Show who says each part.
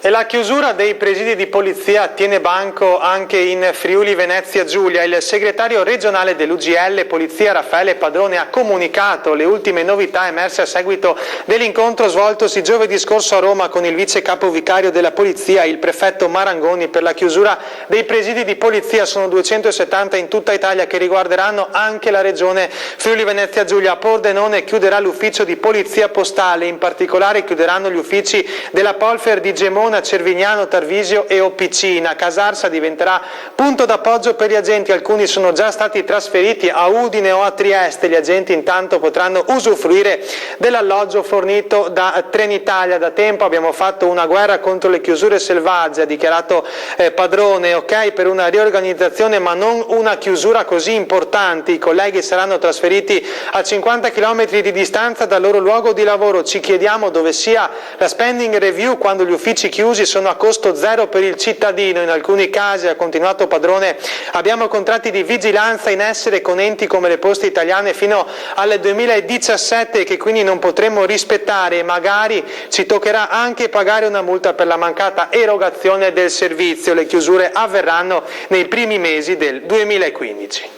Speaker 1: E la chiusura dei presidi di polizia tiene banco anche in Friuli Venezia Giulia. Il segretario regionale dell'UGL Polizia Raffaele Padrone ha comunicato le ultime novità emerse a seguito dell'incontro svoltosi giovedì scorso a Roma con il vice capovicario della polizia e il prefetto Marangoni per la chiusura dei presidi di polizia. Sono 270 in tutta Italia che riguarderanno anche la regione Friuli Venezia Giulia. A Pordenone chiuderà l'ufficio di polizia postale, in particolare chiuderanno gli uffici della Polfer di Gemona, Cervignano, Tarvisio e Opicina. Casarsa diventerà punto d'appoggio per gli agenti, alcuni sono già stati trasferiti a Udine o a Trieste. Gli agenti intanto potranno usufruire dell'alloggio fornito da Trenitalia. Da tempo abbiamo fatto una guerra contro le chiusure selvagge, ha dichiarato Padrone. Ok per una riorganizzazione ma non una chiusura così importante. I colleghi saranno trasferiti a 50 km di distanza dal loro luogo di lavoro. Ci chiediamo dove sia la spending review quando gli uffici chiusi sono a costo zero per il cittadino. In alcuni casi, ha continuato Padrone, abbiamo contratti di vigilanza in essere con enti come le Poste Italiane fino al 2017 che quindi non potremo rispettare e magari ci toccherà anche pagare una multa per la mancata erogazione del servizio. Le chiusure avverranno nei primi mesi del 2015.